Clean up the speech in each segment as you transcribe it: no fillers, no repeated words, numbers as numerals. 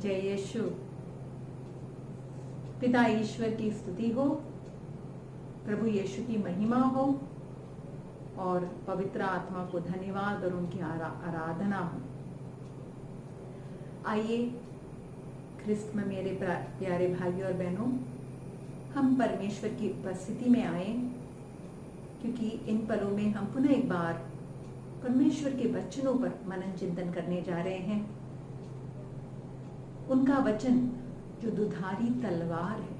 जय यीशु। पिता ईश्वर की स्तुति हो, प्रभु यीशु की महिमा हो और पवित्र आत्मा को धन्यवाद और उनकी आराधना हो। आइए ख्रिस्त में मेरे प्यारे भाइयों और बहनों, हम परमेश्वर की उपस्थिति में आए, क्योंकि इन पलों में हम पुनः एक बार परमेश्वर के वचनों पर मनन चिंतन करने जा रहे हैं। उनका वचन जो दुधारी तलवार है,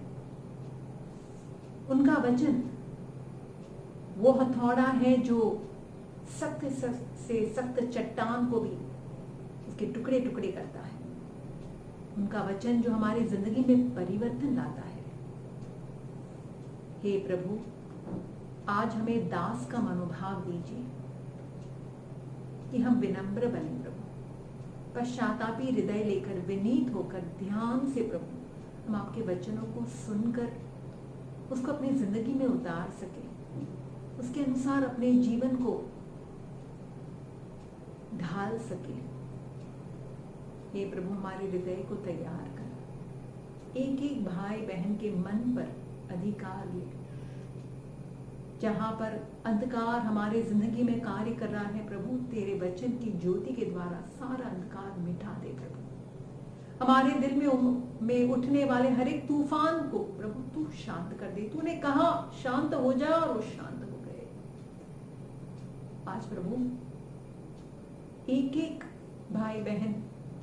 उनका वचन वो हथौड़ा है जो सख्त से सख्त चट्टान को भी उसके टुकड़े टुकड़े करता है। उनका वचन जो हमारी जिंदगी में परिवर्तन लाता है। हे प्रभु, आज हमें दास का मनोभाव दीजिए कि हम विनम्र बने प्रभु, पश्चातापी हृदय लेकर विनीत होकर ध्यान से प्रभु हम आपके वचनों को सुनकर उसको अपनी जिंदगी में उतार सके, उसके अनुसार अपने जीवन को ढाल सके। हे प्रभु, हमारे हृदय को तैयार कर, एक एक भाई बहन के मन पर अधिकार ले। जहां पर अंधकार हमारे जिंदगी में कार्य कर रहा है प्रभु, तेरे वचन की ज्योति के द्वारा सारा अंधकार मिटा दे प्रभु। हमारे दिल में उठने वाले हर एक तूफान को प्रभु तू शांत कर दे। तूने कहा शांत हो जा और वो शांत हो गए। आज प्रभु एक एक भाई बहन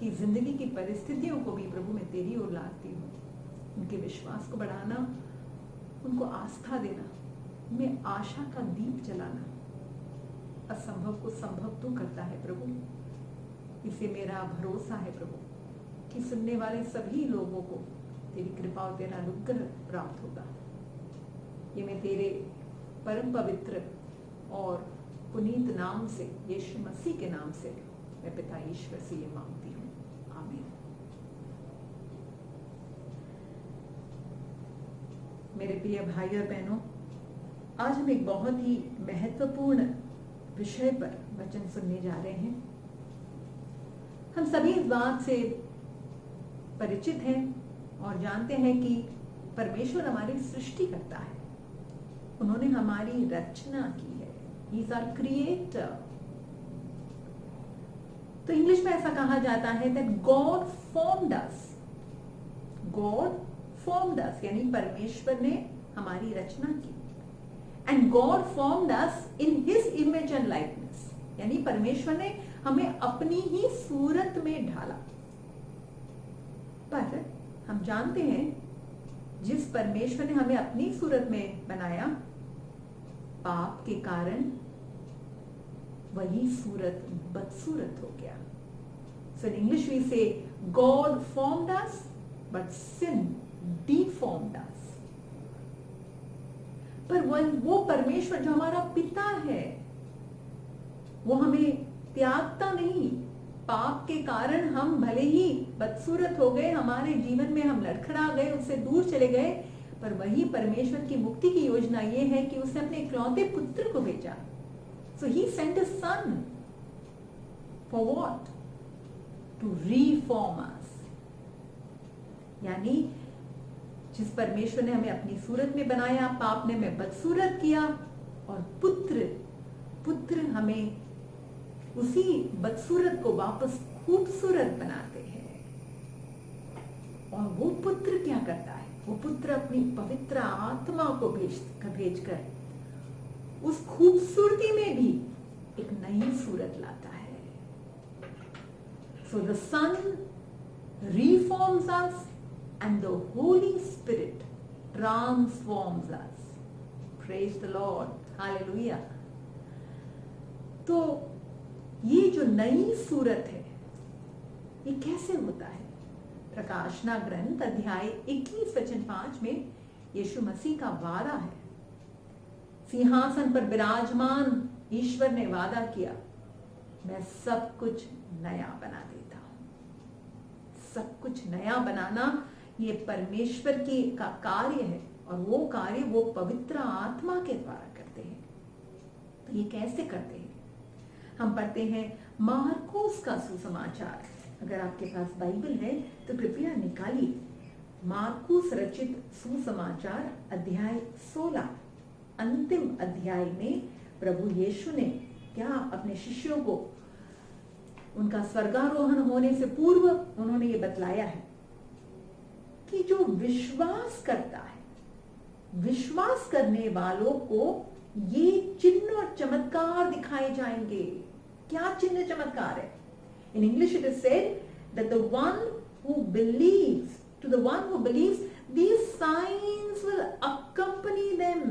की जिंदगी की परिस्थितियों को भी प्रभु मैं तेरी ओर लाती हूँ। उनके विश्वास को बढ़ाना, उनको आस्था देना, में आशा का दीप जलाना। असंभव को संभव तू करता है प्रभु। इसे मेरा भरोसा है प्रभु कि सुनने वाले सभी लोगों को तेरी कृपा और तेरा अनुग्रह प्राप्त होगा। ये मैं तेरे परम पवित्र और पुनीत नाम से, यीशु मसीह के नाम से मैं पिता ईश्वर से ये मांगती हूँ, आमीन। मेरे प्रिय भाई और बहनों, आज हम एक बहुत ही महत्वपूर्ण विषय पर वचन सुनने जा रहे हैं। हम सभी इस बात से परिचित हैं और जानते हैं कि परमेश्वर हमारी सृष्टि करता है। उन्होंने हमारी रचना की है। He is our creator। तो इंग्लिश में ऐसा कहा जाता है that God formed us। God formed us यानी परमेश्वर ने हमारी रचना की। And God formed us in His image and likeness। यानी परमेश्वर ने हमें अपनी ही सूरत में ढाला। पर हम जानते हैं जिस परमेश्वर ने हमें अपनी सूरत में बनाया, पाप के कारण वही सूरत बदसूरत हो गया। So in English we say God formed us but sin deformed us। पर वो परमेश्वर जो हमारा पिता है, वो हमें त्यागता नहीं। पाप के कारण हम भले ही बदसूरत हो गए, हमारे जीवन में हम लड़खड़ा गए, उससे दूर चले गए, पर वही परमेश्वर की मुक्ति की योजना ये है कि उसने अपने इकलौते पुत्र को भेजा। So he sent his son for what? To reform us। यानी जिस परमेश्वर ने हमें अपनी सूरत में बनाया, पाप ने हमें बदसूरत किया, और पुत्र हमें उसी बदसूरत को वापस खूबसूरत बनाते हैं। और वो पुत्र क्या करता है? वो पुत्र अपनी पवित्र आत्मा को भेजकर उस खूबसूरती में भी एक नई सूरत लाता है। So the Son reforms us and the Holy Spirit transforms us। Praise the Lord। Hallelujah। तो ये जो नई सूरत है, ये कैसे होता है? प्रकाशना ग्रंथ अध्याय 21 वचन 5 में यीशु मसीह का वादा है। सिंहासन पर विराजमान ईश्वर ने वादा किया, मैं सब कुछ नया बना देता हूं। सब कुछ नया बनाना ये परमेश्वर की का कार्य है, और वो कार्य वो पवित्र आत्मा के द्वारा करते हैं। तो ये कैसे करते हैं? हम पढ़ते हैं मार्कोस का सुसमाचार अगर आपके पास बाइबल है तो कृपया निकालिए। मार्कुस रचित सुसमाचार अध्याय 16, अंतिम अध्याय में प्रभु यीशु ने क्या अपने शिष्यों को उनका स्वर्गारोहण होने से पूर्व उन्होंने ये बतलाया है कि जो विश्वास करता है, विश्वास करने वालों को ये चिन्ह और चमत्कार दिखाए जाएंगे। क्या चिन्ह चमत्कार है? In English it is said that the one who believes, to the one who believes, these signs will accompany them.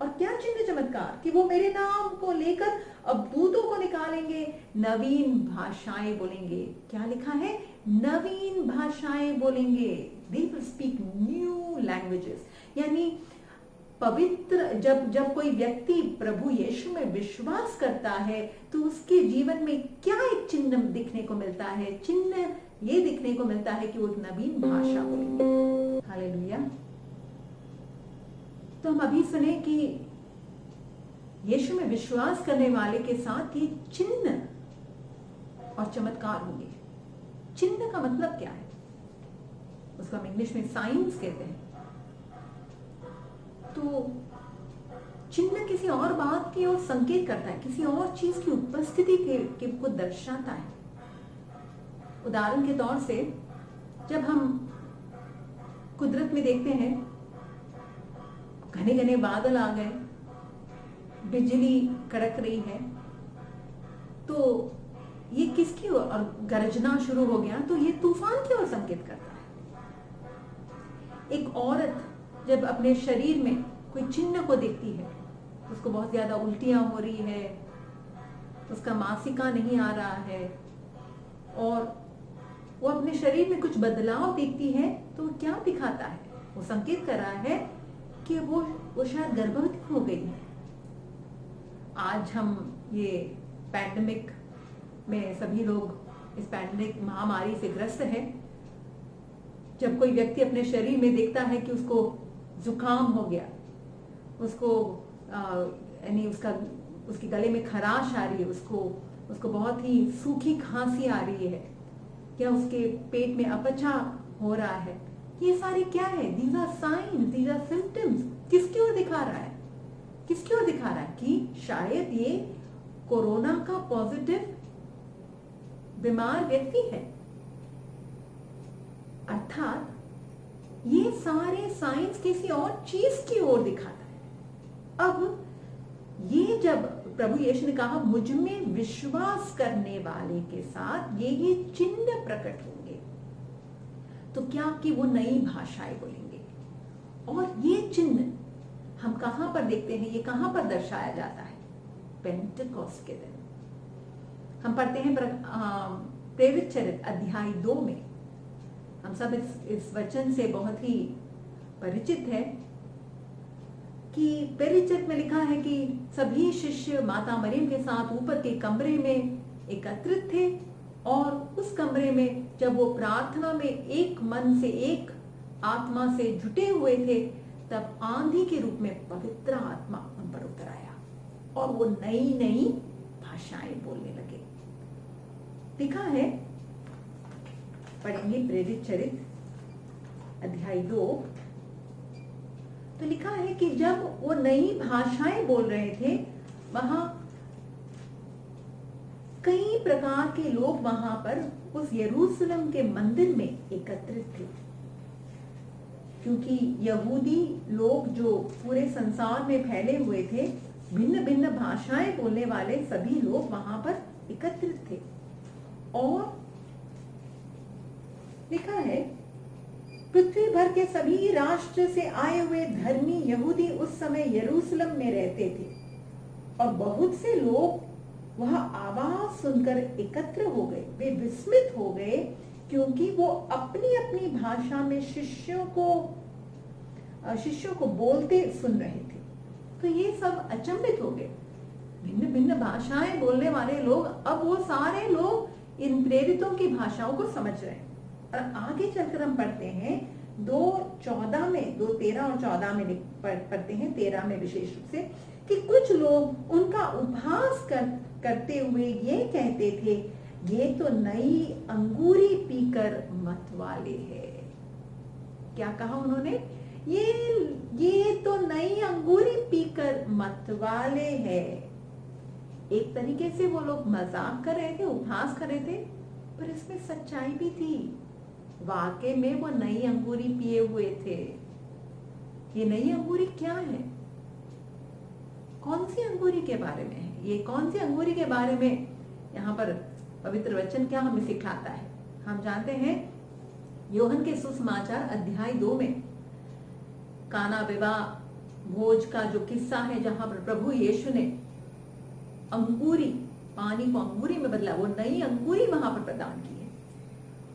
और क्या चिन्ह चमत्कार? कि वो मेरे नाम को लेकर अब दूतों को निकालेंगे, नवीन भाषाएं बोलेंगे। क्या लिखा है? नवीन भाषाएं बोलेंगे। They will speak new languages. यानी पवित्र जब कोई व्यक्ति प्रभु यीशु में विश्वास करता है तो उसके जीवन में क्या एक चिन्ह दिखने को मिलता है? चिन्ह ये दिखने को मिलता है कि वो एक नवीन भाषा बोलेंगे। हालेलुया। तो हम अभी सुने कि यीशु में विश्वास करने वाले के साथ ये चिन्ह और चमत्कार होंगे। चिन्ह का मतलब क्या है? उसको हम इंग्लिश में साइंस कहते हैं। तो चिन्ह किसी और बात की ओर संकेत करता है, किसी और चीज की उपस्थिति के को दर्शाता है। उदाहरण के तौर से जब हम कुदरत में देखते हैं घने घने बादल आ गए, बिजली कड़क रही है, तो ये किसकी ओर, और गरजना शुरू हो गया तो ये तूफान की ओर संकेत करता है। एक औरत जब अपने शरीर में कोई चिन्ह को देखती है, उसको बहुत ज्यादा उल्टियां हो रही है, उसका मासिका नहीं आ रहा है और वो अपने शरीर में कुछ बदलाव देखती है, तो वो क्या दिखाता है? वो संकेत कर रहा है कि वो शायद गर्भवती हो गई है। आज हम ये पैंडेमिक में सभी लोग इस पैंडेमिक महामारी से ग्रस्त है। जब कोई व्यक्ति अपने शरीर में देखता है कि उसको जुकाम हो गया, उसको यानी उसके गले में खराश आ रही है, उसको बहुत ही सूखी खांसी आ रही है, क्या उसके पेट में अपचा हो रहा है, ये सारे क्या है? These are signs, these are symptoms. किसकी ओर दिखा रहा है? किसकी ओर दिखा रहा है? कि शायद ये कोरोना का पॉजिटिव बीमार व्यक्ति है। अर्थात ये सारे साइंस किसी और चीज की ओर दिखाता है। अब ये जब प्रभु यीशु ने कहा मुझ में विश्वास करने वाले के साथ ये चिन्ह प्रकट होंगे, तो क्या कि वो नई भाषाएं बोलेंगे। और ये चिन्ह हम कहां पर देखते हैं? ये कहां पर दर्शाया जाता है? पेंटेकोस्ट के दिन हम पढ़ते हैं प्रेरित चरित्र अध्याय 2 में। हम सब इस वचन से बहुत ही परिचित है कि प्रेरित चरित्र में लिखा है कि सभी शिष्य माता मरियम के साथ ऊपर के कमरे में एकत्रित थे और उस कमरे में जब वो प्रार्थना में एक मन से, एक आत्मा से जुटे हुए थे, तब आंधी के रूप में पवित्र आत्मा उन पर उतर आया और वो नई नई भाषाएं बोलने लगे। लिखा है, पढ़ेंगे प्रेरित चरित्र अध्याय 2। तो लिखा है कि जब वो नई भाषाएं बोल रहे थे, वहां कई प्रकार के लोग वहां पर उस यरूशलेम के मंदिर में एकत्रित थे, क्योंकि यहूदी लोग जो पूरे संसार में फैले हुए थे, भिन्न भिन्न भाषाएं बोलने वाले सभी लोग वहां पर एकत्रित थे। और लिखा है, पृथ्वी भर के सभी राष्ट्र से आए हुए धर्मी यहूदी उस समय यरूशलेम में रहते थे और बहुत से लोग वह आवाज सुनकर एकत्र हो गए। वे विस्मित हो गए क्योंकि वो अपनी अपनी भाषा में शिष्यों को बोलते सुन रहे थे। तो ये सब अचंभित हो गए। भिन्न भिन्न भाषाएं बोलने वाले लोग, अब वो सारे लोग इन प्रेरितों की भाषाओं को समझ रहे हैं। और आगे चलकर हम पढ़ते हैं 2:14 में, 2:13 और 14 में पढ़ते हैं, 13 में विशेष रूप से, कि कुछ लोग उनका उपहास करते हुए ये कहते थे, ये तो नई अंगूरी पीकर मत वाले है। क्या कहा उन्होंने? ये तो नई अंगूरी पीकर मत वाले है। एक तरीके से वो लोग मजाक कर रहे थे, उपहास कर रहे थे, पर इसमें सच्चाई भी थी। वाकई में वो नई अंगूरी पिए हुए थे। ये नई अंगूरी क्या है? कौन सी अंगूरी के बारे में है? ये कौन सी अंगूरी के बारे में यहाँ पर पवित्र वचन क्या हमें सिखाता है? हम जानते हैं यूहन्ना के सुसमाचार अध्याय 2 में काना विवाह भोज का जो किस्सा है, जहां पर प्रभु यीशु ने अंगूरी, पानी को अंगूरी में बदला, वो नई अंगूरी वहां पर प्रदान की है।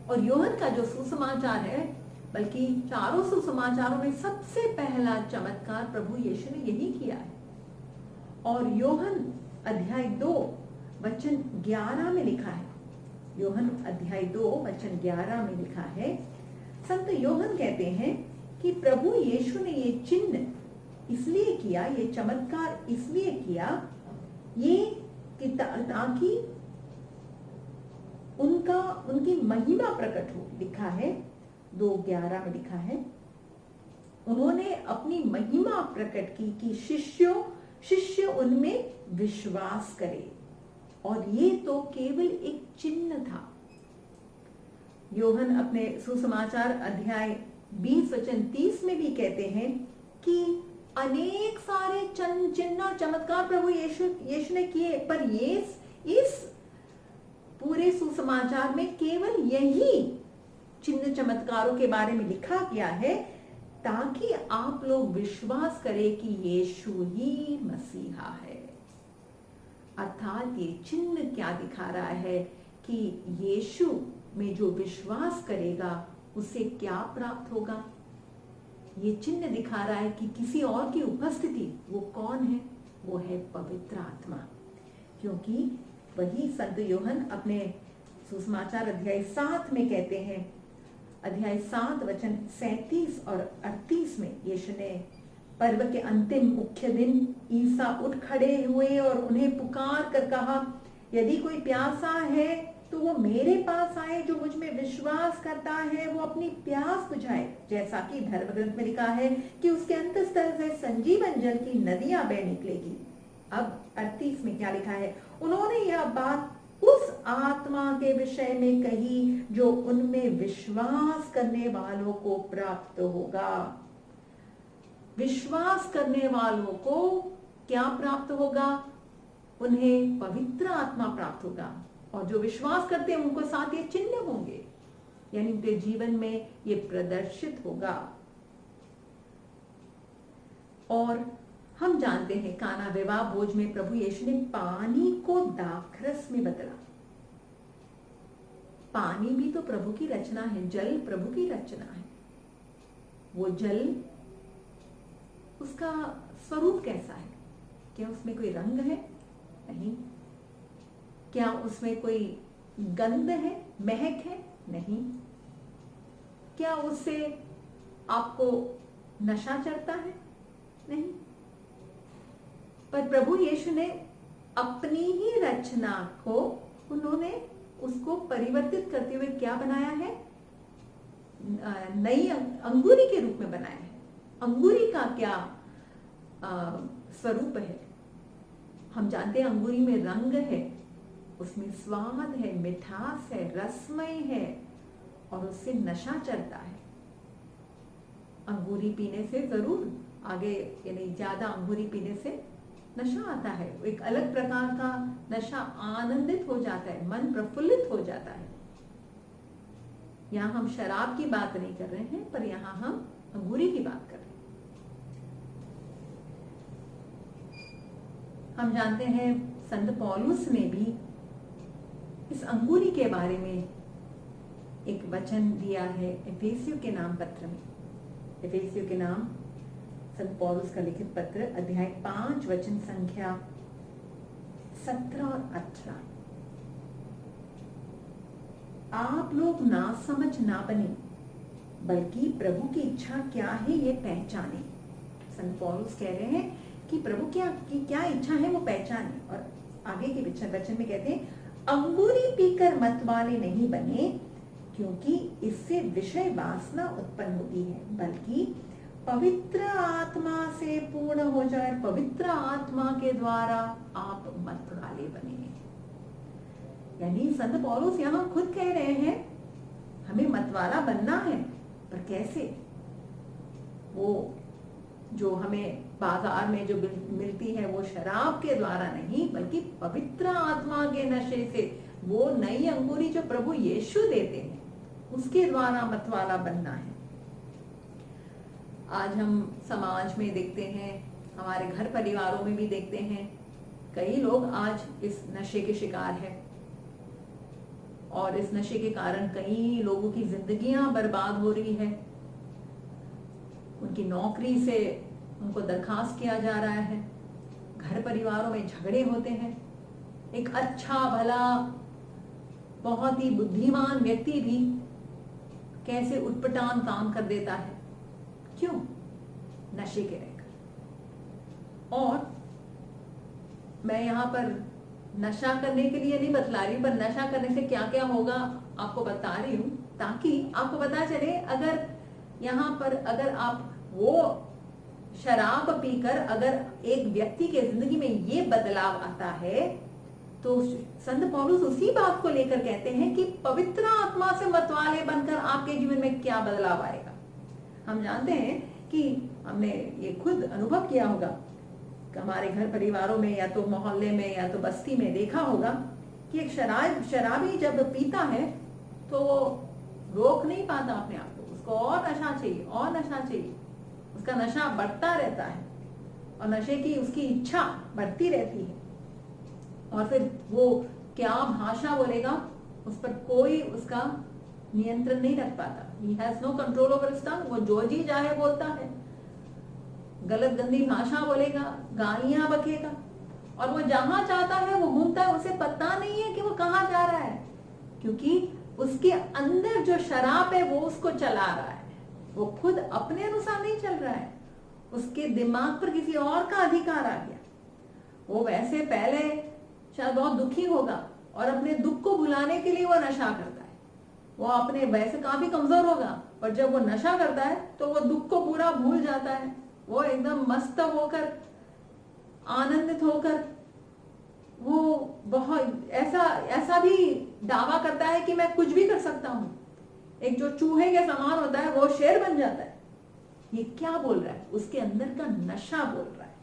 और यूहन्ना का जो सुसमाचार है, बल्कि चारों सुसमाचारों में सबसे पहला चमत्कार प्रभु यीशु ने यही किया है। और यूहन्ना अध्याय 2 वचन 11 में लिखा है, यूहन्ना अध्याय 2 वचन 11 में लिखा है, संत यूहन्ना कहते हैं कि प्रभु यीशु ने ये चिन्ह इसलिए किया, ये चमत्कार इसलिए किया, ये कि ताकि उनकी महिमा प्रकट हो। लिखा है 2:11 में लिखा है, उन्होंने अपनी महिमा प्रकट की कि शिष्य उनमें विश्वास करे। और ये तो केवल एक चिन्ह था। यूहन्ना अपने सुसमाचार अध्याय 20 वचन 30 में भी कहते हैं कि अनेक सारे चिन्ह और चमत्कार प्रभु यीशु ने किए, पर इस पूरे सुसमाचार में केवल यही चिन्ह चमत्कारों के बारे में लिखा गया है, ताकि आप लोग विश्वास करें कि यीशु ही मसीहा है। अर्थात ये चिन्ह क्या दिखा रहा है कि यीशु में जो विश्वास करेगा उसे क्या प्राप्त होगा। ये चिन्ह दिखा रहा है कि किसी और की उपस्थिति, वो कौन है? वो है पवित्र आत्मा। क्योंकि वही संत यूहन्ना अपने सुसमाचार अध्याय 7 में कहते हैं, अध्याय 7 वचन 37 और 38 में, यीशु ने पर्व के अंतिम मुख्य दिन ईसा उठ खड़े हुए और उन्हें पुकार कर कहा, यदि कोई प्यासा है तो वो मेरे पास आए, जो मुझ में विश्वास करता है वो अपनी प्यास बुझाए। जैसा कि धर्म ग्रंथ में लिखा है कि उसके अंतःस्थल से संजीवन जल की नदियां बह निकलेगी। अब 38 में क्या लिखा है? उन्होंने यह बात उस आत्मा के विषय में कही जो उनमें विश्वास करने वालों को प्राप्त होगा। विश्वास करने वालों को क्या प्राप्त होगा? उन्हें पवित्र आत्मा प्राप्त होगा। और जो विश्वास करते हैं उनको साथ ये चिन्ह होंगे, यानी उनके जीवन में ये प्रदर्शित होगा। और हम जानते हैं काना विवाह भोज में प्रभु यीशु ने पानी को दाखरस में बदला। पानी भी तो प्रभु की रचना है, जल प्रभु की रचना है। वो जल, उसका स्वरूप कैसा है? क्या उसमें कोई रंग है? नहीं। क्या उसमें कोई गंध है, महक है? नहीं। क्या उससे आपको नशा चढ़ता है? नहीं। पर प्रभु यीशु ने अपनी ही रचना को, उन्होंने उसको परिवर्तित करते हुए क्या बनाया है? नई अंगूरी के रूप में बनाया है। अंगूरी का क्या स्वरूप है? हम जानते हैं अंगूरी में रंग है, उसमें स्वाद है, मिठास है, रसमय है, और उससे नशा चढ़ता है। अंगूरी पीने से जरूर आगे, यानी ज्यादा अंगूरी पीने से नशा आता है, एक अलग प्रकार का नशा, आनंदित हो जाता है, मन प्रफुल्लित हो जाता है। यहाँ हम शराब की बात नहीं कर रहे हैं, पर यहाँ हम अंगूरी की बात कर रहे हैं। हम जानते हैं संत पौलुस ने भी इस अंगूरी के बारे में एक वचन दिया है एफेसियों के नाम पत्र में। एफेसियों के नाम संत पौलुस का लिखित पत्र अध्याय 5 वचन संख्या 17 और 18। आप लोग ना समझ ना बने, बल्कि प्रभु की इच्छा क्या है ये पहचाने। संत पौलुस कह रहे हैं कि प्रभु की क्या इच्छा है वो पहचाने। और आगे के वचन में कहते हैं, अंगूरी पीकर मतवाले नहीं बने, क्योंकि इससे विषय वासना उत्पन्न होती है, बल्कि पवित्र आत्मा से पूर्ण हो जाए। पवित्र आत्मा के द्वारा आप मतवाले बने। यानी संत पौलुस यहाँ खुद कह रहे हैं हमें मतवाला बनना है, पर कैसे? वो जो हमें बाजार में जो मिलती है वो शराब के द्वारा नहीं, बल्कि पवित्र आत्मा के नशे से, वो नई अंगूरी जो प्रभु यीशु देते हैं उसके द्वारा मतवाला बनना है। आज हम समाज में देखते हैं, हमारे घर परिवारों में भी देखते हैं, कई लोग आज इस नशे के शिकार हैं और इस नशे के कारण कई लोगों की जिंदगियां बर्बाद हो रही है। उनकी नौकरी से उनको दरखास्त किया जा रहा है, घर परिवारों में झगड़े होते हैं। एक अच्छा भला बहुत ही बुद्धिमान व्यक्ति भी कैसे उटपटांग काम कर देता है, क्यों? नशे के रहकर। और मैं यहाँ पर नशा करने के लिए नहीं बतला रही, पर नशा करने से क्या क्या होगा आपको बता रही हूँ, ताकि आपको पता चले अगर यहाँ पर अगर आप वो शराब पीकर अगर एक व्यक्ति के जिंदगी में ये बदलाव आता है, तो संत पौलुस उसी बात को लेकर कहते हैं कि पवित्र आत्मा से मतवाले बनकर आपके जीवन में क्या बदलाव आएगा। हम जानते हैं कि हमने ये खुद अनुभव किया होगा, हमारे घर परिवारों में या तो मोहल्ले में या तो बस्ती में देखा होगा कि एक शराबी जब पीता है तो वो रोक नहीं पाता अपने आप को, उसको और नशा चाहिए और नशा चाहिए, उसका नशा बढ़ता रहता है और नशे की उसकी इच्छा बढ़ती रहती है। और फिर वो क्या भाषा बोलेगा उस पर कोई उसका नियंत्रण नहीं रख पाता। He has no control over his tongue, वो जो जी चाहे बोलता है, गलत गंदी भाषा बोलेगा, गालियां बकेगा, और वो जहां चाहता है वो घूमता है, उसे पता नहीं है कि वो कहाँ जा रहा है, क्योंकि उसके अंदर जो शराब है वो उसको चला रहा है। वो खुद अपने अनुसार नहीं चल रहा है, उसके दिमाग पर किसी और का अधिकार आ गया। वो वैसे पहले शायद बहुत दुखी होगा और अपने दुख को भुलाने के लिए वो नशा करता है। वो अपने वैसे काफी कमजोर होगा, पर जब वो नशा करता है तो वो दुख को पूरा भूल जाता है। वो एकदम मस्त होकर, आनंदित होकर, वो बहुत ऐसा भी दावा करता है कि मैं कुछ भी कर सकता हूं। एक जो चूहे के समान होता है वो शेर बन जाता है। ये क्या बोल रहा है? उसके अंदर का नशा बोल रहा है।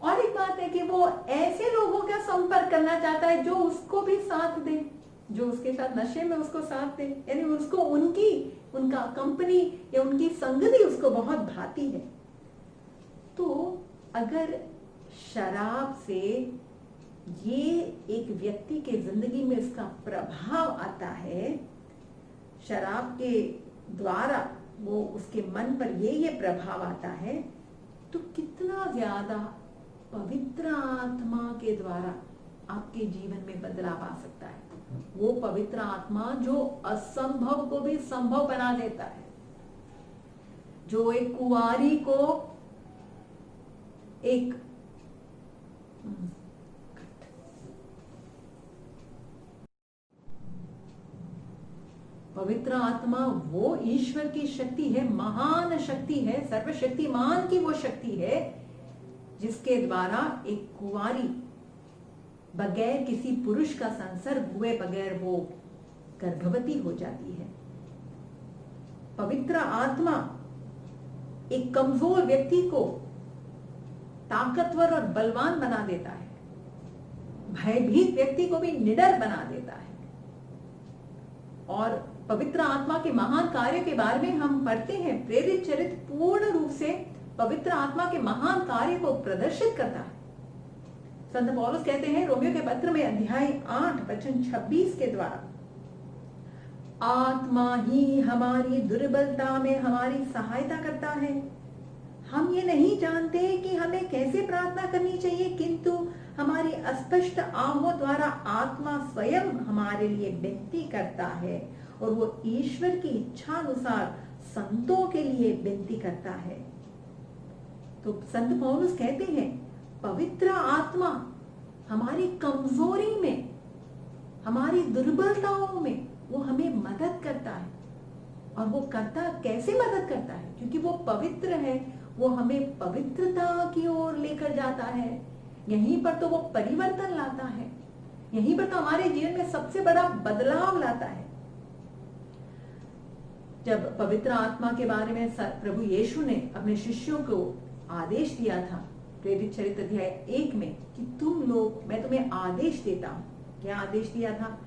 और एक बात है कि वो ऐसे लोगों का संपर्क करना चाहता है जो उसको भी साथ दे, जो उसके साथ नशे में उसको साथ दे, यानी उसको उनका कंपनी या उनकी संगति उसको बहुत भाती है। तो अगर शराब से ये एक व्यक्ति के जिंदगी में इसका प्रभाव आता है, शराब के द्वारा वो उसके मन पर ये प्रभाव आता है, तो कितना ज्यादा पवित्र आत्मा के द्वारा आपके जीवन में बदलाव आ सकता है। वो पवित्र आत्मा जो असंभव को भी संभव बना देता है, जो एक कुंवारी को एक पवित्र आत्मा वो ईश्वर की शक्ति है, महान शक्ति है, सर्वशक्तिमान की वो शक्ति है जिसके द्वारा एक कुंवारी बगैर किसी पुरुष का संसर्ग हुए बगैर वो गर्भवती हो जाती है। पवित्र आत्मा एक कमजोर व्यक्ति को ताकतवर और बलवान बना देता है, भयभीत व्यक्ति को भी निडर बना देता है। और पवित्र आत्मा के महान कार्य के बारे में हम पढ़ते हैं, प्रेरित चरित्र पूर्ण रूप से पवित्र आत्मा के महान कार्य को प्रदर्शित करता है। संत पौलुस कहते हैं रोमियो के पत्र में अध्याय 8 वचन 26 के द्वारा, आत्मा ही हमारी दुर्बलता में हमारी सहायता करता है। हम ये नहीं जानते कि हमें कैसे प्रार्थना करनी चाहिए, किंतु हमारी अस्पष्ट आहों द्वारा आत्मा स्वयं हमारे लिए विनती करता है, और वो ईश्वर की इच्छा अनुसार संतों के लिए विनती करता है। तो संत पौलुस कहते हैं पवित्र आत्मा हमारी कमजोरी में, हमारी दुर्बलताओं में वो हमें मदद करता है। और वो करता कैसे मदद करता है? क्योंकि वो पवित्र है, वो हमें पवित्रता की ओर लेकर जाता है। यहीं पर तो वो परिवर्तन लाता है, यहीं पर तो हमारे जीवन में सबसे बड़ा बदलाव लाता है। जब पवित्र आत्मा के बारे में प्रभु यीशु ने अपने शिष्यों को आदेश दिया था प्रेरित चरित्र अध्याय 1 में कि तुम लोग, मैं तुम्हें आदेश देता हूं, क्या आदेश दिया था?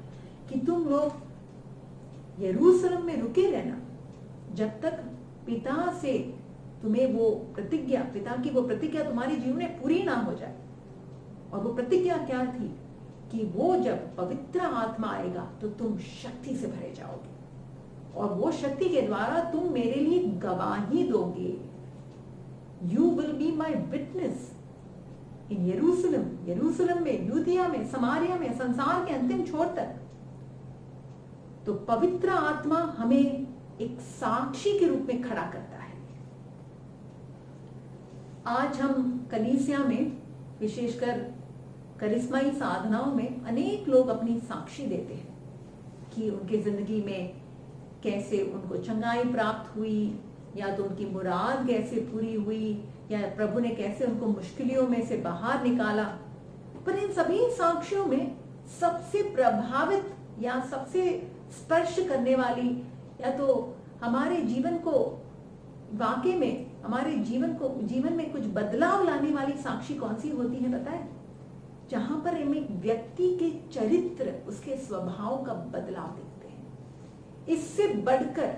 कि तुम लोग यरूशलेम में रुके रहना जब तक पिता से तुम्हें वो प्रतिज्ञा, पिता की वो प्रतिज्ञा तुम्हारे जीवन में पूरी ना हो जाए। और वो प्रतिज्ञा क्या थी? कि वो जब पवित्र आत्मा आएगा तो तुम शक्ति से भरे जाओगे और वो शक्ति के द्वारा तुम मेरे लिए गवाही दोगे। You will be my witness in यरूशलेम, यरूशलेम में, यूदिया में, समारिया में, संसार के अंतिम छोर तक। तो पवित्र आत्मा हमें एक साक्षी के रूप में खड़ा करता है। आज हम कलीसिया में, विशेषकर करिश्माई साधनाओं में, अनेक लोग अपनी साक्षी देते हैं कि उनके जिंदगी में कैसे उनको चंगाई प्राप्त हुई, या तो उनकी मुराद कैसे पूरी हुई, या प्रभु ने कैसे उनको मुश्किलों में से बाहर निकाला। पर इन सभी साक्षियों में सबसे प्रभावित या सबसे स्पर्श करने वाली, या तो हमारे जीवन को वाकई में, हमारे जीवन में कुछ बदलाव लाने वाली साक्षी कौन सी होती है पता है? जहां पर हम एक व्यक्ति के चरित्र, उसके स्वभाव का बदलाव देखते हैं। इससे बढ़कर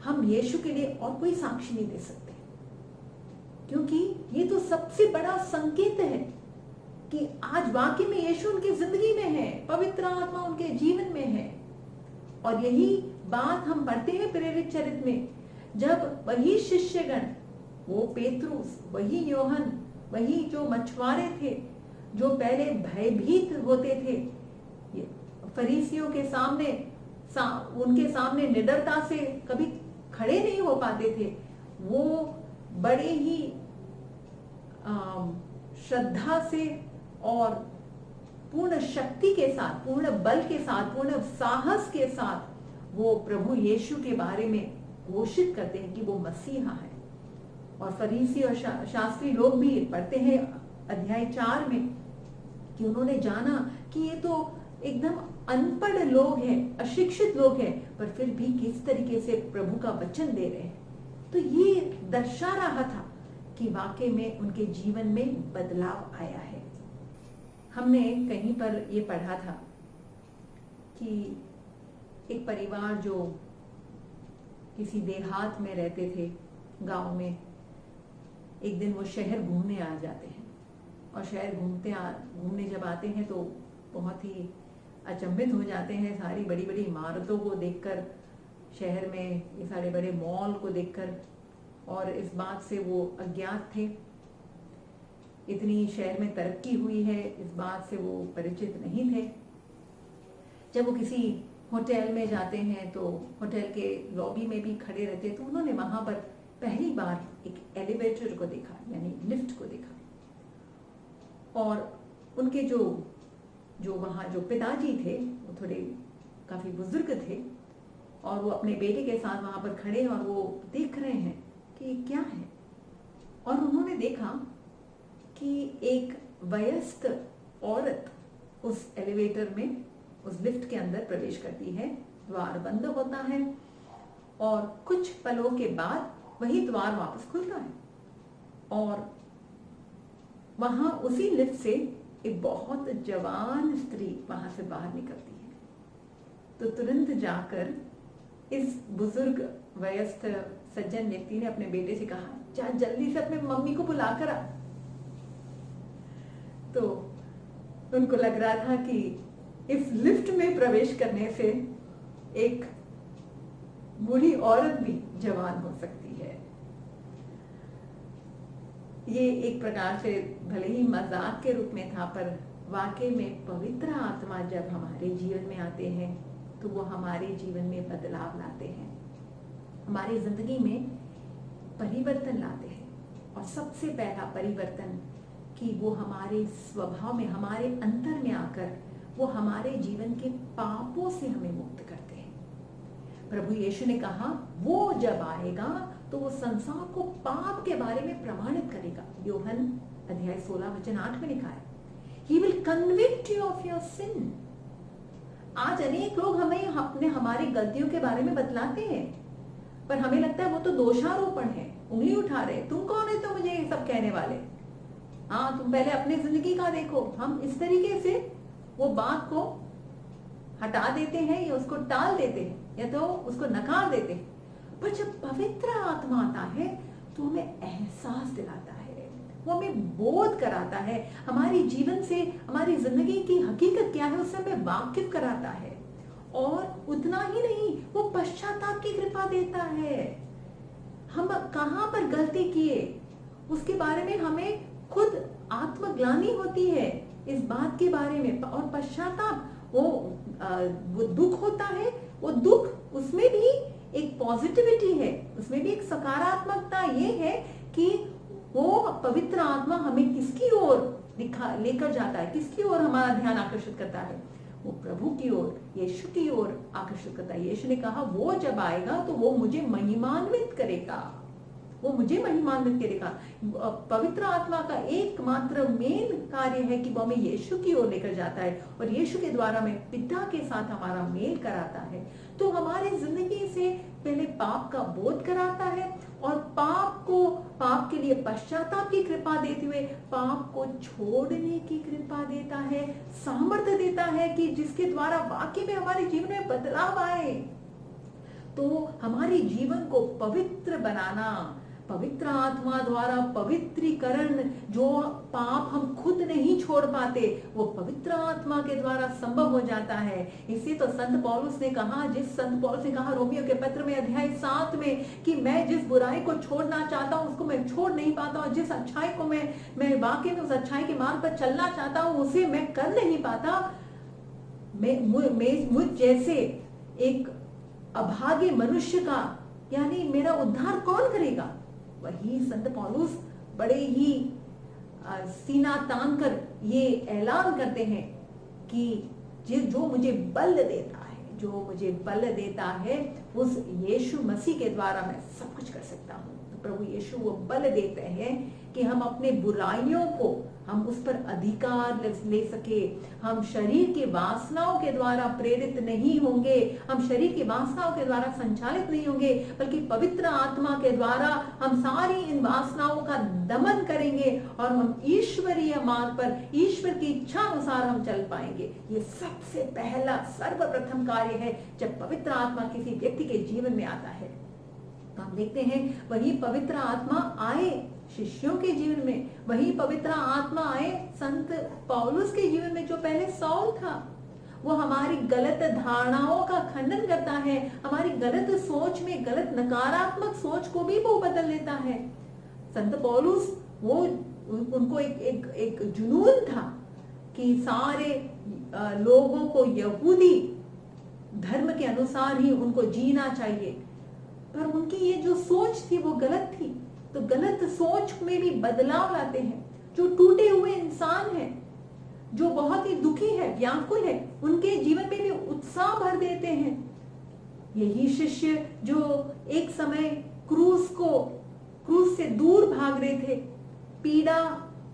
हम यीशु के लिए और कोई साक्षी नहीं दे सकते, क्योंकि ये तो सबसे बड़ा संकेत है कि आज वाकई में यीशु उनकी जिंदगी में है, पवित्र आत्मा उनके जीवन में है। और यही बात हम पढ़ते हैं प्रेरित चरित्र में, जब वही शिष्यगण, वो पेतरुस, वही योहन, वही जो मछुआरे थे, जो पहले भयभीत होते थे, फरीसियों के सामने, उनके सामने निडरता से कभी खड़े नहीं हो पाते थे, वो बड़े ही श्रद्धा से और पूर्ण शक्ति के साथ, पूर्ण बल के साथ, पूर्ण साहस के साथ वो प्रभु यीशु के बारे में घोषित करते हैं कि वो मसीहा है। और फरीसी और शास्त्री लोग भी पढ़ते हैं अध्याय 4 में कि उन्होंने जाना कि ये तो एकदम अनपढ़ लोग हैं, अशिक्षित लोग हैं, पर फिर भी किस तरीके से प्रभु का वचन दे रहे हैं। तो ये दर्शा रहा था कि वाकई में उनके जीवन में बदलाव आया है। हमने कहीं पर ये पढ़ा था कि एक परिवार जो किसी देहात में रहते थे, गांव में, एक दिन वो शहर घूमने आ जाते हैं। और शहर घूमने जब आते हैं तो बहुत ही अचंभित हो जाते हैं सारी बड़ी बड़ी इमारतों को देखकर, शहर में ये सारे बड़े मॉल को देखकर। और इस बात से वो अज्ञात थे, इतनी शहर में तरक्की हुई है, इस बात से वो परिचित नहीं थे। जब वो किसी होटल में जाते हैं तो होटल के लॉबी में भी खड़े रहते, तो उन्होंने वहां पर पहली बार एक एलिवेटर को देखा, यानी लिफ्ट को देखा। और उनके जो वहाँ जो पिताजी थे, वो थोड़े काफी बुजुर्ग थे, और वो अपने बेटे के साथ वहां पर खड़े और वो देख रहे हैं कि ये क्या है। और उन्होंने देखा कि एक वयस्क औरत उस एलिवेटर में, उस लिफ्ट के अंदर प्रवेश करती है, द्वार बंद होता है और कुछ पलों के बाद वही द्वार वापस खुलता है और वहां उसी लिफ्ट से एक बहुत जवान स्त्री वहां से बाहर निकलती है। तो तुरंत जाकर इस बुजुर्ग वयस्क सज्जन व्यक्ति ने अपने बेटे से कहा, जा जल्दी से अपने मम्मी को बुलाकर आ। तो उनको लग रहा था कि इस लिफ्ट में प्रवेश करने से एक बूढ़ी औरत भी जवान हो सकती है। ये एक प्रकार से भले ही मजाक के रूप में था, पर वाकई में पवित्र आत्मा जब हमारे जीवन में आते हैं तो वो हमारे जीवन में बदलाव लाते हैं, हमारी जिंदगी में परिवर्तन लाते हैं। और सबसे पहला परिवर्तन कि वो हमारे स्वभाव में, हमारे अंतर में आकर वो हमारे जीवन के पापों से हमें मुक्त करते हैं। प्रभु यीशु ने कहा वो जब आएगा तो वो संसार को पाप के बारे में प्रमाणित करेगा। यूहन्ना अध्याय 16 वचन 8 में लिखा है, He will convict you of your sin। आज अनेक लोग हमें हमारी गलतियों के बारे में बतलाते हैं, पर हमें लगता है वो तो दोषारोपण है, उंगली उठा रहे, तुम कौन है तो मुझे ये सब कहने वाले। हाँ, तुम पहले अपनी जिंदगी का देखो। हम इस तरीके से वो बात को हटा देते हैं या उसको टाल देते हैं या तो उसको नकार देते हैं। पर जब पवित्र आत्मा आता है तो हमें एहसास दिलाता है, वो हमें बोध कराता है, हमारी जीवन से, हमारी जिंदगी की हकीकत क्या है उससे हमें वाकिफ कराता है। और उतना ही नहीं, वो पश्चाताप की कृपा देता है। हम कहां पर गलती किए उसके बारे में हमें खुद आत्मग्लानि होती है इस बात के बारे में। और पश्चाताप वो दुख होता है, वो दुख उसमें भी एक पॉजिटिविटी है, उसमें भी एक सकारात्मकता ये है कि वो पवित्र आत्मा हमें किसकी ओर लेकर जाता है, किसकी ओर हमारा ध्यान आकर्षित करता है, वो प्रभु की ओर, यीशु की ओर आकर्षित करता है। यीशु ने कहा वो जब आएगा तो वो मुझे महिमान्वित करेगा, वो मुझे महिमान्वित करेगा। पवित्र आत्मा का एकमात्र मेन कार्य है कि वो हमें यीशु की ओर लेकर जाता है और यीशु के द्वारा में पिता के साथ हमारा मेल कराता है। तो हमारी जिंदगी से पहले पाप का बोध कराता है और पाप के लिए पश्चाताप की कृपा देते हुए पाप को छोड़ने की कृपा देता है, सामर्थ्य देता है कि जिसके द्वारा वाकई में हमारे जीवन में बदलाव आए। तो हमारे जीवन को पवित्र बनाना, पवित्र आत्मा द्वारा पवित्रीकरण, जो पाप हम खुद नहीं छोड़ पाते वो पवित्र आत्मा के द्वारा संभव हो जाता है। इसी तो संत पौलुस ने कहा, संत पौलुस ने कहा रोमियो के पत्र में अध्याय 7 में कि मैं जिस बुराई को छोड़ना चाहता हूं उसको मैं छोड़ नहीं पाता, और जिस अच्छाई को मैं वाकई में उस अच्छाई के मार्ग पर चलना चाहता हूं उसे मैं कर नहीं पाता। मुझ जैसे एक अभागे मनुष्य का यानी मेरा उद्धार कौन करेगा। वही संत पौलुस बड़े ही सीना तान कर ये ऐलान करते हैं कि जो मुझे बल देता है, जो मुझे बल देता है उस यीशु मसीह के द्वारा मैं सब कुछ कर सकता हूँ। तो प्रभु यीशु वो बल देते हैं कि हम अपने बुराइयों को हम उस पर अधिकार ले सके। हम शरीर की वासनाओं के द्वारा प्रेरित नहीं होंगे, हम शरीर की वासनाओं के द्वारा संचालित नहीं होंगे, बल्कि पवित्र आत्मा के द्वारा हम सारी इन वासनाओं का दमन करेंगे और हम ईश्वरीय मार्ग पर, ईश्वर की इच्छा अनुसार हम चल पाएंगे। ये सबसे पहला सर्वप्रथम कार्य है जब पवित्र आत्मा किसी व्यक्ति के जीवन में आता है। तो हम देखते हैं वही पवित्र आत्मा आए शिष्यों के जीवन में, वही पवित्र आत्मा आए संत पौलुस के जीवन में जो पहले सौल था। वो हमारी गलत धारणाओं का खंडन करता है, हमारी गलत सोच में, गलत नकारात्मक सोच को भी वो बदल लेता है। संत पौलुस उनको एक जुनून था कि सारे लोगों को यहूदी धर्म के अनुसार ही उनको जीना चाहिए, पर उनकी ये जो सोच थी वो गलत थी। तो गलत सोच में भी बदलाव लाते हैं। जो टूटे हुए इंसान हैं, जो बहुत ही दुखी है, व्याकुल है, उनके जीवन में भी उत्साह भर देते हैं। यही शिष्य जो एक समय क्रूस से दूर भाग रहे थे, पीड़ा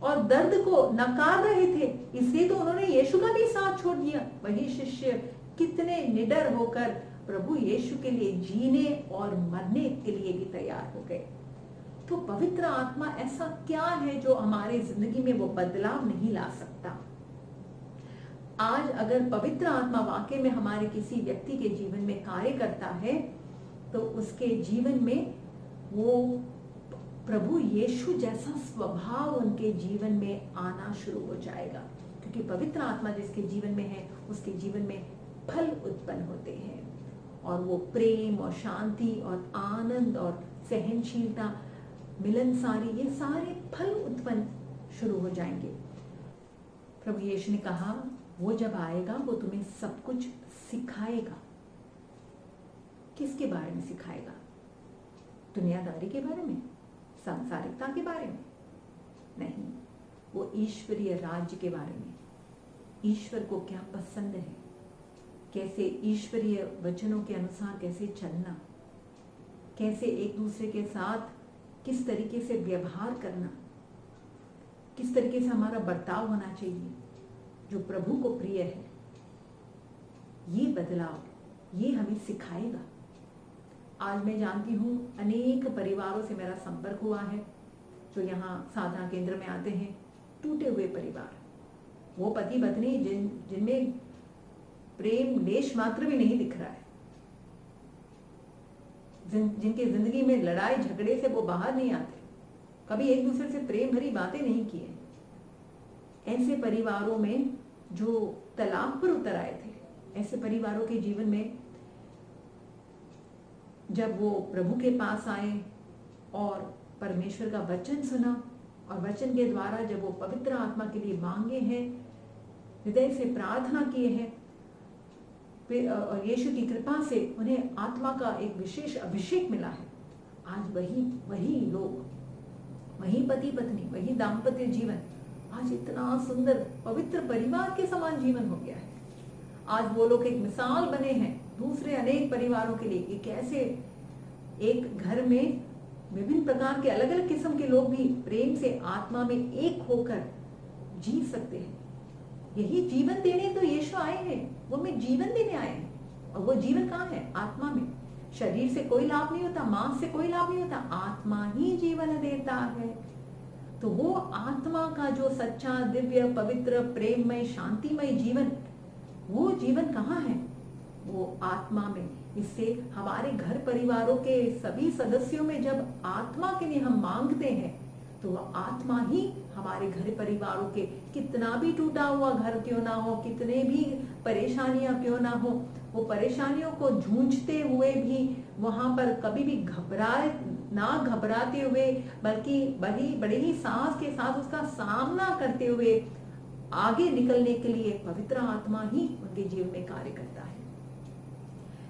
और दर्द को नकार रहे थे, इसलिए तो उन्होंने यीशु का भी साथ छोड़ दिया। वही शिष्य कितने निडर होकर प्रभु यीशु के लिए जीने और मरने के लिए भी तैयार हो गए। तो पवित्र आत्मा ऐसा क्या है जो हमारे जिंदगी में वो बदलाव नहीं ला सकता। आज अगर पवित्र आत्मा वाकई में हमारे किसी व्यक्ति के जीवन में कार्य करता है तो उसके जीवन में वो प्रभु यीशु जैसा स्वभाव उनके जीवन में आना शुरू हो जाएगा, क्योंकि पवित्र आत्मा जिसके जीवन में है उसके जीवन में फल उत्पन्न होते हैं, और वो प्रेम और शांति और आनंद और सहनशीलता, मिलनसारी, ये सारे फल उत्पन्न शुरू हो जाएंगे। प्रभु यीशु ने कहा वो जब आएगा वो तुम्हें सब कुछ सिखाएगा। किसके बारे में सिखाएगा? दुनियादारी के बारे में, सांसारिकता के बारे में? नहीं, वो ईश्वरीय राज्य के बारे में, ईश्वर को क्या पसंद है, कैसे ईश्वरीय वचनों के अनुसार कैसे चलना, कैसे एक दूसरे के साथ किस तरीके से व्यवहार करना, किस तरीके से हमारा बर्ताव होना चाहिए जो प्रभु को प्रिय है। ये बदलाव ये हमें सिखाएगा। आज मैं जानती हूँ अनेक परिवारों से मेरा संपर्क हुआ है जो यहाँ साधना केंद्र में आते हैं, टूटे हुए परिवार, वो पति पत्नी जिनमें प्रेम लेश मात्र भी नहीं दिख रहा है, जिनके जिंदगी में लड़ाई झगड़े से वो बाहर नहीं आते, कभी एक दूसरे से प्रेम भरी बातें नहीं किए। ऐसे परिवारों में जो तलाक पर उतर आए थे, ऐसे परिवारों के जीवन में जब वो प्रभु के पास आए और परमेश्वर का वचन सुना और वचन के द्वारा जब वो पवित्र आत्मा के लिए मांगे हैं, हृदय से प्रार्थना किए हैं, और यीशु की कृपा से उन्हें आत्मा का एक विशेष अभिषेक मिला है। आज वही लोग, वही पति पत्नी, वही दाम्पत्य जीवन आज इतना सुंदर पवित्र परिवार के समान जीवन हो गया है। आज वो लोग एक मिसाल बने हैं दूसरे अनेक परिवारों के लिए कि कैसे एक घर में विभिन्न प्रकार के अलग अलग किस्म के लोग भी प्रेम से आत्मा में एक होकर जी सकते हैं। यही जीवन देने तो यीशु आए हैं, वो हमें जीवन देने आए हैं। और वो जीवन कहाँ है? आत्मा में। शरीर से कोई लाभ नहीं होता, मांस से कोई लाभ नहीं होता, आत्मा ही जीवन देता है। तो वो आत्मा का जो सच्चा दिव्य पवित्र प्रेममय शांतिमय जीवन, वो जीवन कहाँ है? वो आत्मा में। इससे हमारे घर परिवारों के सभी सदस्यों में जब आत्मा के लिए हम मांगते हैं तो वह आत्मा ही हमारे घर परिवारों के, कितना भी टूटा हुआ घर क्यों ना हो, कितने भी परेशानियां क्यों ना हो, वो परेशानियों को जूझते हुए भी वहां पर कभी भी घबराते हुए, बल्कि बड़े ही साहस के साथ उसका सामना करते हुए आगे निकलने के लिए पवित्र आत्मा ही उनके जीवन में कार्य करता है।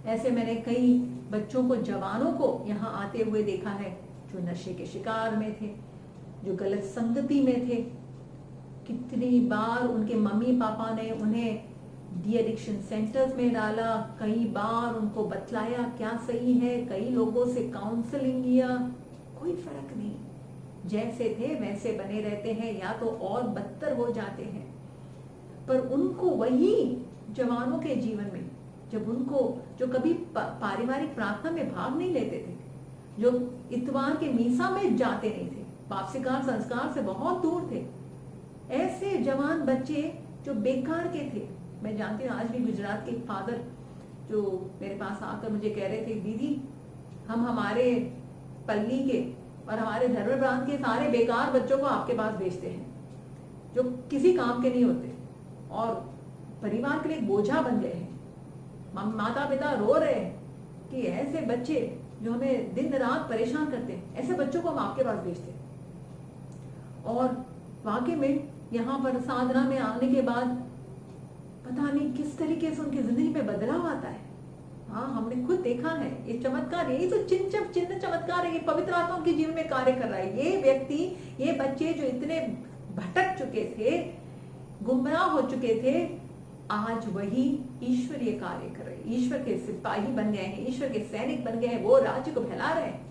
ऐसे मैंने कई बच्चों को, जवानों को यहाँ आते हुए देखा है जो नशे के शिकार में थे, जो गलत संगति में थे। कितनी बार उनके मम्मी पापा ने उन्हें डी एडिक्शन सेंटर्स में डाला, कई बार उनको बतलाया क्या सही है, कई लोगों से काउंसलिंग किया, कोई फर्क नहीं, जैसे थे वैसे बने रहते हैं या तो और बदतर हो जाते हैं। पर उनको वही जवानों के जीवन में, जब उनको जो कभी पारिवारिक प्रार्थना में भाग नहीं लेते थे, जो इतवार के मीसा में जाते नहीं थे, पापसिकार संस्कार से बहुत दूर थे, ऐसे जवान बच्चे जो बेकार के थे। मैं जानती हूँ आज भी गुजरात के फादर जो मेरे पास आकर मुझे कह रहे थे, दीदी हम हमारे पल्ली के और हमारे धर्म प्रांत के सारे बेकार बच्चों को आपके पास भेजते हैं जो किसी काम के नहीं होते और परिवार के लिए बोझा बन गए हैं। माता पिता रो रहे हैं कि ऐसे बच्चे जो हमें दिन रात परेशान करते हैं, ऐसे बच्चों को हम आपके पास भेजते हैं। और वाकई में यहाँ पर साधना में आने के बाद पता नहीं किस तरीके से उनकी जिंदगी में बदलाव आता है। हाँ, हमने खुद देखा है ये चमत्कार, यही तो चिन्ह चमत्कार है, ये पवित्र आत्मा उनके जीवन में कार्य कर रहा है। ये व्यक्ति, ये बच्चे जो इतने भटक चुके थे, गुमराह हो चुके थे, आज वही ईश्वरीय कार्य कर रहे हैं, ईश्वर के सिपाही बन गए हैं, ईश्वर के सैनिक बन गए हैं, वो राज्य को फैला रहे हैं।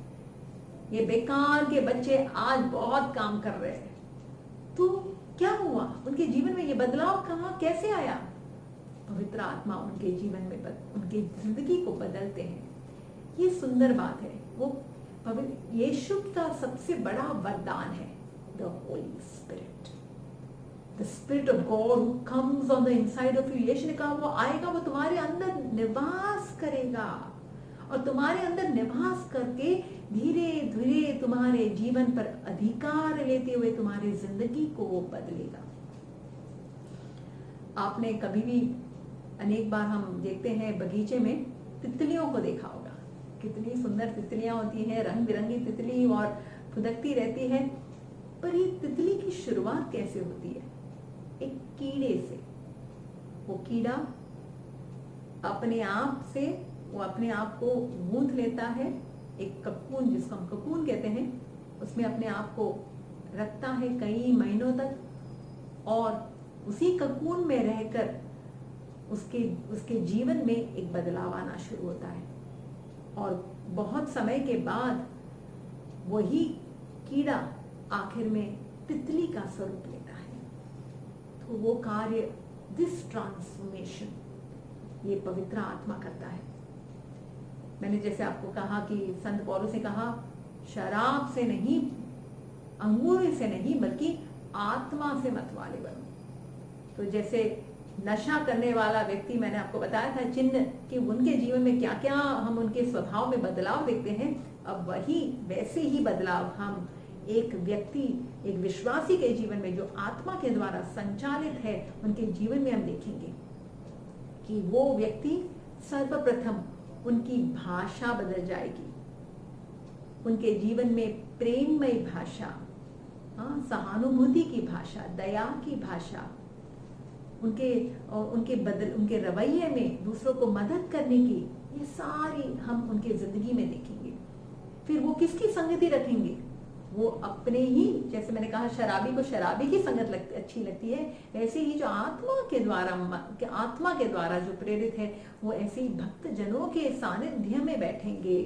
ये बेकार के बच्चे आज बहुत काम कर रहे हैं। तो क्या हुआ उनके जीवन में? ये बदलाव कहाँ कैसे आया? पवित्र आत्मा उनके जीवन में उनकी जिंदगी को बदलते हैं। ये सुंदर बात है। वो यीशु का सबसे बड़ा वरदान है, the holy spirit, the spirit of God who comes on the inside of you. Yeshu ने कहा वो आएगा, वो तुम्हारे अंदर निवास करेगा और तुम्हारे अंदर निवास करके धीरे धीरे तुम्हारे जीवन पर अधिकार लेते हुए तुम्हारी जिंदगी को वो बदलेगा। आपने कभी भी, अनेक बार हम देखते हैं बगीचे में तितलियों को देखा होगा, कितनी सुंदर तितलियां होती हैं, रंग बिरंगी तितली और फुदकती रहती है। पर ये तितली की शुरुआत कैसे होती है? एक कीड़े से। वो कीड़ा अपने आप से, वो अपने आप को गूंथ लेता है, एक ककून जिसको हम ककून कहते हैं, उसमें अपने आप को रखता है कई महीनों तक और उसी ककून में रहकर उसके जीवन में एक बदलाव आना शुरू होता है और बहुत समय के बाद वही कीड़ा आखिर में तितली का स्वरूप लेता है। तो वो कार्य, दिस ट्रांसफॉर्मेशन, ये पवित्र आत्मा करता है। मैंने जैसे आपको कहा कि संत पौलुस ने कहा शराब से नहीं, अंगूर से नहीं, बल्कि आत्मा से मतवाले बनो। तो जैसे नशा करने वाला व्यक्ति, मैंने आपको बताया था चिन्ह कि उनके जीवन में क्या क्या हम उनके स्वभाव में बदलाव देखते हैं, अब वही वैसे ही बदलाव हम एक व्यक्ति, एक विश्वासी के जीवन में जो आत्मा के द्वारा संचालित है, उनके जीवन में हम देखेंगे कि वो व्यक्ति सर्वप्रथम उनकी भाषा बदल जाएगी। उनके जीवन में प्रेममय भाषा, सहानुभूति की भाषा, दया की भाषा, उनके रवैये में दूसरों को मदद करने की, ये सारी हम उनके जिंदगी में देखेंगे। फिर वो किसकी संगति रखेंगे? वो अपने ही, जैसे मैंने कहा शराबी को शराबी की संगत अच्छी लगती है, वैसे ही जो आत्मा के द्वारा जो प्रेरित है, वो ऐसे ही भक्त जनों के सानिध्य में बैठेंगे।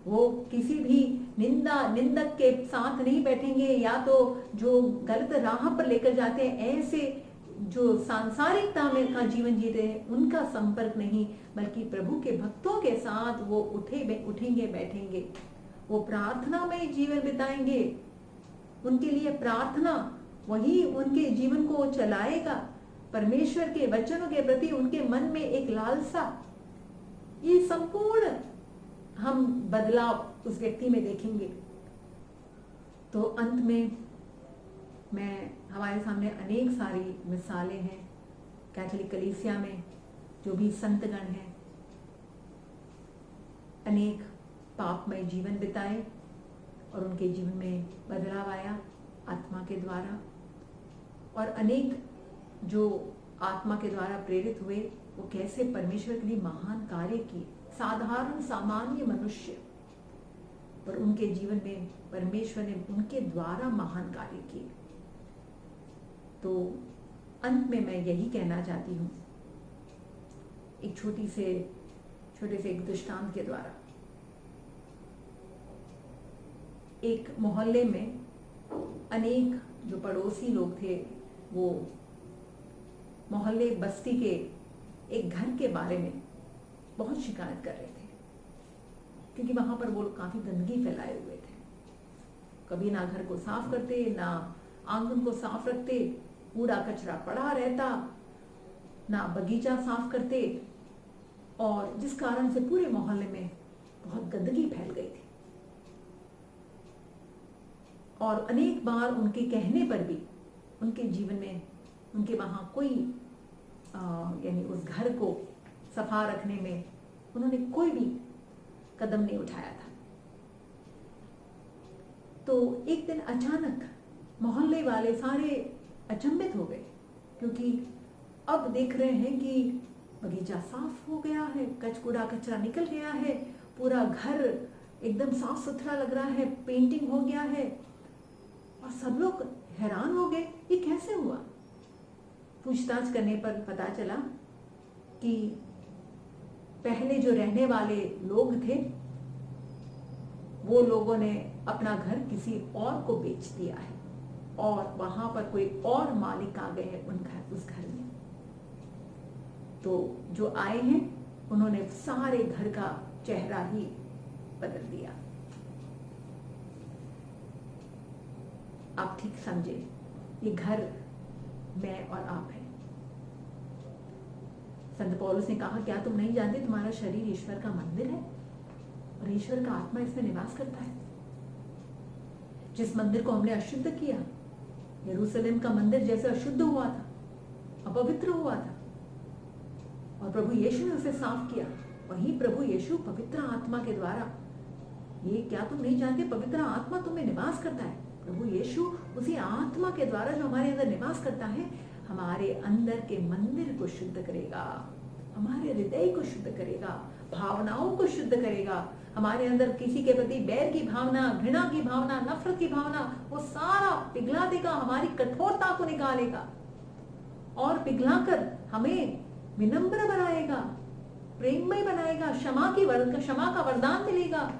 वो किसी भी निंदक के साथ नहीं बैठेंगे, या तो जो गलत राह पर लेकर जाते हैं, ऐसे जो सांसारिकता में का जीवन जीते हैं, उनका संपर्क नहीं, बल्कि प्रभु के भक्तों के साथ वो उठेंगे बैठेंगे। वो प्रार्थना में जीवन बिताएंगे। उनके लिए प्रार्थना वही उनके जीवन को चलाएगा। परमेश्वर के वचनों के प्रति उनके मन में एक लालसा, ये संपूर्ण हम बदलाव उस व्यक्ति में देखेंगे। तो अंत में हमारे सामने अनेक सारी मिसालें हैं। कैथोलिक कलीसिया में जो भी संतगण हैं, अनेक पापमय जीवन बिताए और उनके जीवन में बदलाव आया आत्मा के द्वारा, और अनेक जो आत्मा के द्वारा प्रेरित हुए, वो कैसे परमेश्वर के लिए महान कार्य किए। साधारण सामान्य मनुष्य, पर उनके जीवन में परमेश्वर ने उनके द्वारा महान कार्य किए। तो अंत में मैं यही कहना चाहती हूँ, एक छोटे से एक दृष्टांत के द्वारा। एक मोहल्ले में अनेक जो पड़ोसी लोग थे, वो मोहल्ले बस्ती के एक घर के बारे में बहुत शिकायत कर रहे थे, क्योंकि वहां पर वो लोग काफी गंदगी फैलाए हुए थे। कभी ना घर को साफ करते, ना आंगन को साफ रखते, कूड़ा कचरा पड़ा रहता, ना बगीचा साफ करते, और जिस कारण से पूरे मोहल्ले में बहुत गंदगी फैल गई थी। और अनेक बार उनके कहने पर भी उनके जीवन में, उनके वहां कोई यानी उस घर को सफा रखने में उन्होंने कोई भी कदम नहीं उठाया था। तो एक दिन अचानक मोहल्ले वाले सारे अचंभित हो गए, क्योंकि अब देख रहे हैं कि बगीचा साफ हो गया है, कूड़ा कचरा निकल गया है, पूरा घर एकदम साफ सुथरा लग रहा है, पेंटिंग हो गया है, और सब लोग हैरान हो गए, ये कैसे हुआ। पूछताछ करने पर पता चला कि पहले जो रहने वाले लोग थे, वो लोगों ने अपना घर किसी और को बेच दिया है, और वहां पर कोई और मालिक आ गए हैं उस घर में। तो जो आए हैं, उन्होंने सारे घर का चेहरा ही बदल दिया। आप ठीक समझे, ये घर मैं और आप हैं। संत पौलुस ने कहा, क्या तुम नहीं जानते तुम्हारा शरीर ईश्वर का मंदिर है और ईश्वर का आत्मा इसमें निवास करता है। जिस मंदिर को हमने अशुद्ध किया, यरूशलेम का मंदिर जैसे अशुद्ध हुआ था, अपवित्र हुआ था, और प्रभु यीशु ने उसे साफ किया, वही प्रभु यीशु पवित्र आत्मा के द्वारा, ये क्या तुम नहीं जानते पवित्र आत्मा तुम्हें निवास करता है। प्रभु यीशु उसी आत्मा के द्वारा जो हमारे अंदर निवास करता है, हमारे अंदर के मंदिर को शुद्ध करेगा, हमारे हृदय को शुद्ध करेगा, भावनाओं को शुद्ध करेगा, हमारे अंदर किसी के प्रति बैर की भावना, घृणा की भावना, नफरत की भावना, वो सारा पिघला देगा, हमारी कठोरता को निकालेगा और पिघलाकर हमें विनम्र बनाएगा, प्रेममय बनाएगा, क्षमा का वरदान मिलेगा।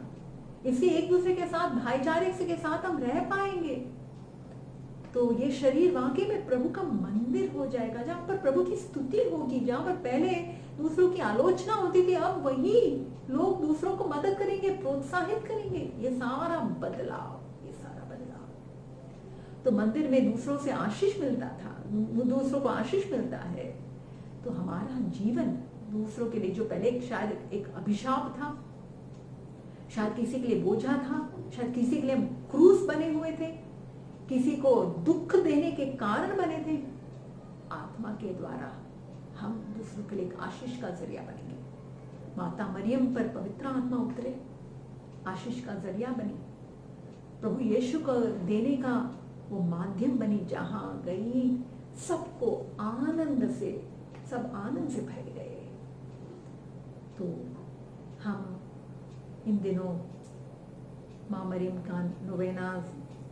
इससे एक दूसरे के साथ भाईचारे के साथ हम रह पाएंगे। तो ये शरीर वाकई में प्रभु का मंदिर हो जाएगा, जहां पर प्रभु की स्तुति होगी। जहां पर पहले दूसरों की आलोचना होती थी, अब वही लोग दूसरों को मदद करेंगे, प्रोत्साहित करेंगे। ये सारा बदलाव। तो मंदिर में दूसरों से आशीष मिलता था, दूसरों को आशीष मिलता है। तो हमारा जीवन दूसरों के लिए, जो पहले शायद एक अभिशाप था, शायद किसी के लिए बोझा था, शायद किसी के लिए क्रूस बने हुए थे, किसी को दुख देने के कारण बने थे, आत्मा के द्वारा हम दूसरों के लिए एक आशीष का जरिया बनेंगे। माता मरियम पर पवित्र आत्मा उतरे, आशीष का जरिया बनी, प्रभु यीशु को देने का वो माध्यम बनी। जहां गई सबको आनंद से, सब आनंद से भर गए। तो हम इन दिनों माँ मरियम का नोवेना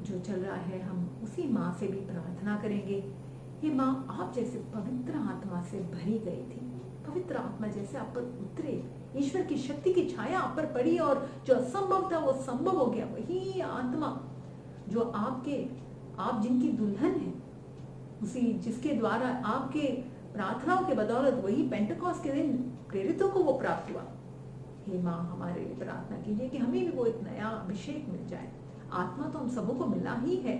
जो चल रहा है, हम उसी माँ से भी प्रार्थना करेंगे। ये माँ आप जैसे पवित्र आत्मा से भरी गई थी, पवित्र आत्मा जैसे आप पर उतरे, ईश्वर की शक्ति की छाया आप पर पड़ी और जो असंभव था वो संभव हो गया। वही आत्मा जो आप जिनकी दुल्हन है, उसी जिसके द्वारा आपके प्रार्थनाओं के बदौलत वही पेंटेकोस्ट के दिन प्रेरितों को वो प्राप्त हुआ। हे माँ, हमारे लिए प्रार्थना कीजिए कि हमें भी वो एक नया अभिषेक मिल जाए। आत्मा तो हम सबों को मिला ही है,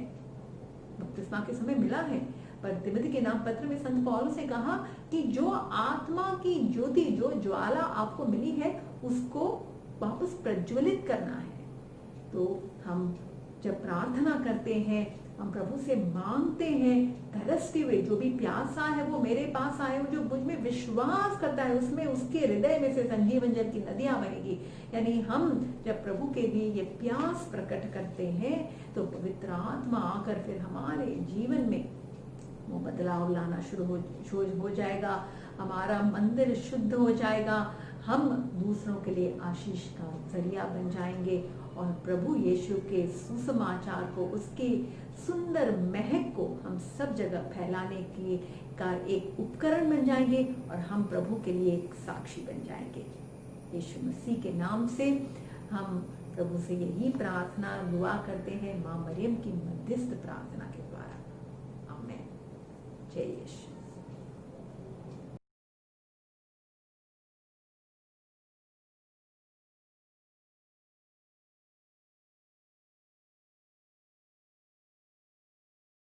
बपतिस्मा के समय मिला है, पर तिमोथी के नाम पत्र में संत पौलुस ने कहा कि जो आत्मा की ज्योति, जो ज्वाला आपको मिली है, उसको वापस प्रज्वलित करना है। तो हम जब प्रार्थना करते हैं, हम प्रभु से मांगते हैं, तरसते हुए, जो भी प्यासा है वो मेरे पास आए, जो मुझ में विश्वास करता है उसमें, उसके हृदय में से संजीवन जल की नदियां बनेगी। यानी हम जब प्रभु के लिए ये प्यास प्रकट करते हैं तो पवित्र आत्मा आकर फिर हमारे जीवन में वो बदलाव लाना शुरू हो जाएगा। हमारा मंदिर शुद्ध हो जाएगा, हम दूसरों के लिए आशीष का जरिया बन जाएंगे और प्रभु यीशु के सुसमाचार को, उसके सुंदर महक को हम सब जगह फैलाने की का एक उपकरण बन जाएंगे और हम प्रभु के लिए एक साक्षी बन जाएंगे। यीशु मसीह के नाम से हम प्रभु से यही प्रार्थना दुआ करते हैं, माँ मरियम की मध्यस्थ प्रार्थना के द्वारा। आमीन। जय यीशु।